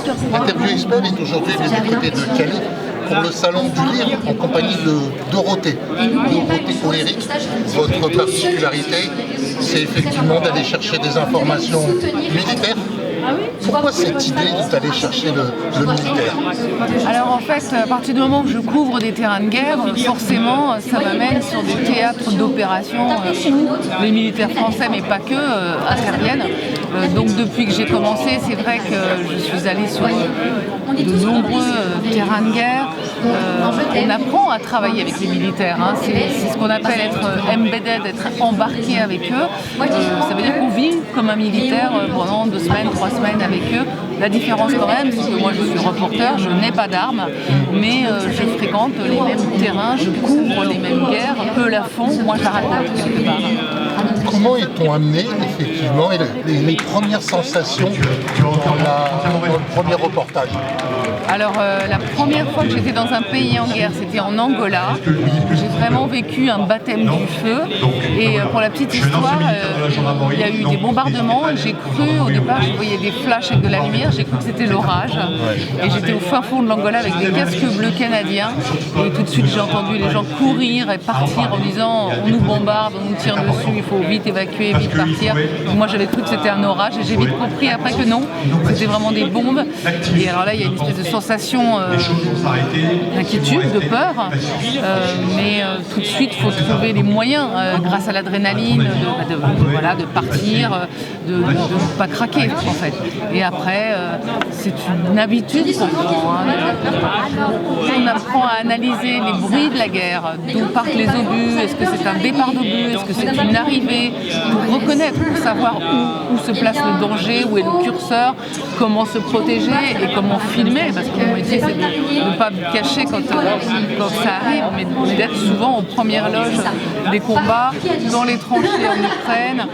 Interview Expert est aujourd'hui du côté de Calais pour le salon du livre en compagnie de Dorothée. Dorothée Coléric, votre particularité, c'est effectivement d'aller chercher des informations militaires. Pourquoi cette idée d'aller chercher le militaire? Alors en fait, à partir du moment où je couvre des terrains de guerre, forcément ça m'amène sur des théâtres d'opérations où les militaires français, mais pas que, interviennent. Donc depuis que j'ai commencé, c'est vrai que je suis allée sur de nombreux terrains de guerre. On apprend à travailler avec les militaires. Hein. C'est ce qu'on appelle être embedded, être embarqué avec eux. Ça veut dire qu'on vit comme un militaire pendant 2 semaines, 3 semaines avec eux. La différence quand même, c'est que moi je suis reporter, je n'ai pas d'armes, mais je fréquente les mêmes terrains, je couvre les mêmes guerres, eux la font, moi je la raconte quelque part. Comment est-on amené effectivement les premières sensations dans le premier reportage? Alors la première fois que j'étais dans un pays en guerre, c'était en Angola. J'ai vraiment vécu un baptême du feu. Et pour la petite histoire, il y a eu des bombardements. J'ai cru au départ, je voyais des flashs avec de la lumière, j'ai cru que c'était l'orage. Et j'étais au fin fond de l'Angola avec des casques bleus canadiens. Et tout de suite j'ai entendu les gens courir et partir en disant on nous bombarde, on nous tire dessus, il faut vite évacuer, vite partir. Et moi j'avais cru que c'était un orage et j'ai vite compris après que non, c'était vraiment des bombes. Et alors là il y a une espèce de sensation d'inquiétude, de peur, mais tout de suite il faut trouver les moyens grâce à l'adrénaline de partir, de ne pas craquer en fait. Et après c'est une habitude pour moi. On apprend à analyser les bruits de la guerre, d'où partent les obus, est-ce que c'est un départ d'obus, est-ce que c'est une arrivée, pour reconnaître, pour savoir où se place le danger, où est le curseur, comment se protéger et comment filmer, parce que mon métier c'est de ne pas me cacher quand ça arrive, mais d'être souvent aux premières loges des combats, dans les tranchées en Ukraine,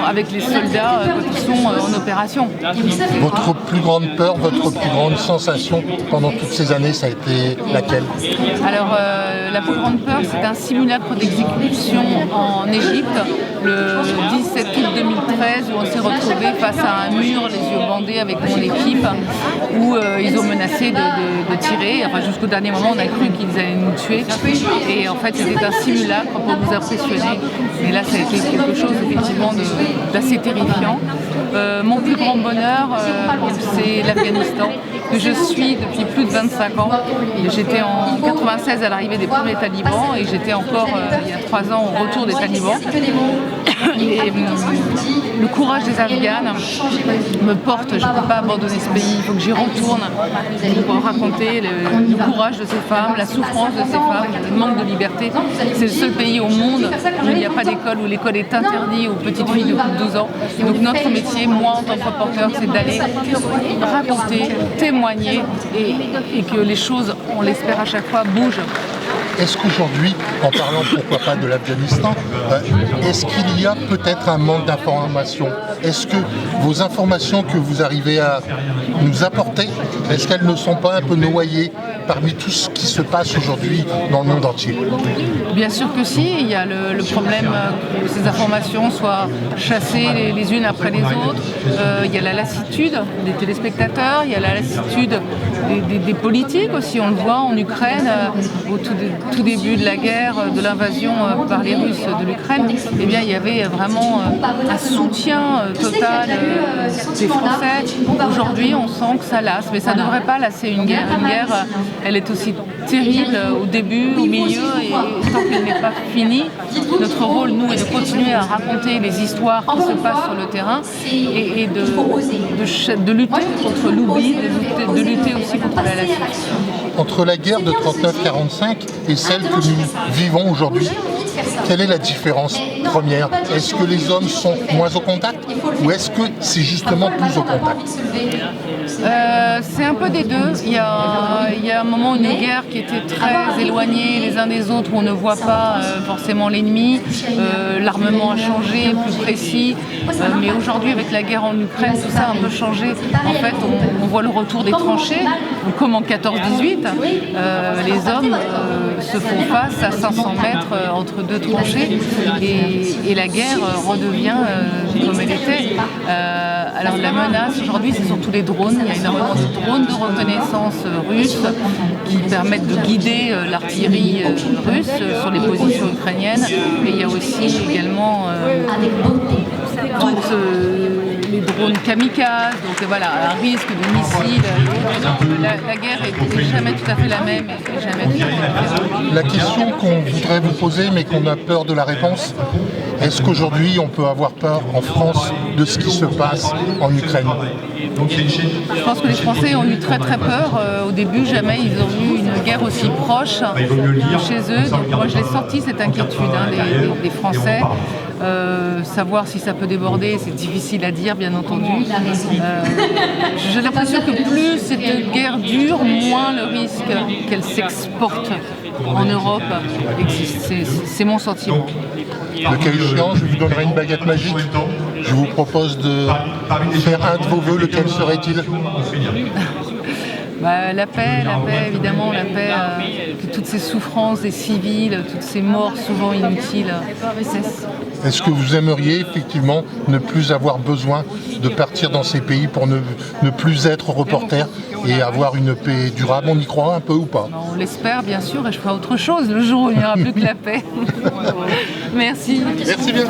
avec les soldats quand ils sont en opération. Votre plus grande peur, votre plus grande sensation pendant toutes ces années, ça a été laquelle? Alors la plus grande peur, c'est un simulacre d'exécution en Égypte, le 17 août 2013, où on s'est retrouvé face à un mur, les yeux bandés avec mon équipe, où ils ont menacé de tirer. Enfin, jusqu'au dernier moment, on a cru qu'ils allaient nous tuer. Et en fait, c'était un simulacre pour nous impressionner. Et là, ça a été quelque chose, effectivement, d'assez terrifiant. Mon plus grand bonheur, c'est l'Afghanistan, que je suis depuis plus de 25 ans. J'étais en 96 à l'arrivée des premiers talibans et j'étais encore, il y a 3 ans, au retour des talibans. Et le courage des Afghanes me porte, je ne peux pas abandonner ce pays, il faut que j'y retourne pour raconter le courage de ces femmes, la souffrance de ces femmes, le manque de liberté. C'est le seul pays au monde où il n'y a pas d'école, où l'école est interdite aux petites filles de plus de 12 ans. Et donc notre métier, moi en tant que reporter, c'est d'aller raconter, témoigner et que les choses, on l'espère à chaque fois, bougent. Est-ce qu'aujourd'hui, en parlant pourquoi pas de l'Afghanistan, est-ce qu'il y a peut-être un manque d'information? Est-ce que vos informations que vous arrivez à nous apporter, est-ce qu'elles ne sont pas un peu noyées parmi tout ce qui se passe aujourd'hui dans le monde entier? Bien sûr que si, il y a le problème que ces informations soient chassées les unes après les autres, il y a la lassitude des téléspectateurs, il y a la lassitude des politiques aussi, on le voit en Ukraine, au tout début de la guerre, de l'invasion par les Russes de l'Ukraine, eh bien il y avait vraiment un soutien total des Français. Aujourd'hui on sent que ça lasse, mais ça ne devrait pas lasser une guerre. Une guerre, elle est aussi terrible au début, au milieu, et tant qu'elle n'est pas finie, notre rôle, nous, est de continuer à raconter les histoires qui se passent sur le terrain et de lutter contre l'oubli, de lutter aussi contre la lassitude. Entre la guerre de 39-45 et celle que nous vivons aujourd'hui, quelle est la différence première? Est-ce que les hommes sont moins au contact ou est-ce que c'est justement plus au contact? C'est un peu des deux. Il y a un moment, une guerre qui était très éloignée les uns des autres, où on ne voit pas forcément l'ennemi. L'armement a changé, plus précis. Mais aujourd'hui, avec la guerre en Ukraine, tout ça a un peu changé. En fait, on voit le retour des tranchées, comme en 14-18. Les hommes se font face à 500 mètres entre 2-3 déclenchée et la guerre redevient comme elle était. Alors la menace aujourd'hui, c'est surtout les drones. Il y a énormément de drones de reconnaissance russes qui permettent de guider l'artillerie russe sur les positions ukrainiennes. Et il y a aussi également toutes les drones kamikazes, donc voilà, un risque de missiles. La guerre n'est jamais tout à fait la même et jamais tout à fait différente. La question qu'on voudrait vous poser, mais qu'on a peur de la réponse, est-ce qu'aujourd'hui on peut avoir peur en France de ce qui se passe en Ukraine? Je pense que les Français ont eu très très peur. Au début, jamais ils ont eu une guerre aussi proche chez eux. Donc moi je l'ai senti cette inquiétude des Français. Savoir si ça peut déborder, c'est difficile à dire, bien entendu. J'ai l'impression que plus cette guerre dure, moins le risque qu'elle s'exporte en Europe existe. C'est mon sentiment. Le cas échéant, je vous donnerai une baguette magique. Je vous propose de faire un de vos vœux. Lequel serait-il? La paix, évidemment, la paix, que toutes ces souffrances des civils, toutes ces morts souvent inutiles cessent. Est-ce que vous aimeriez effectivement ne plus avoir besoin de partir dans ces pays pour ne plus être reporter et avoir une paix durable? On y croit un peu ou pas? On l'espère bien sûr et je ferai autre chose le jour où il n'y aura plus que la paix. Merci. Merci bien.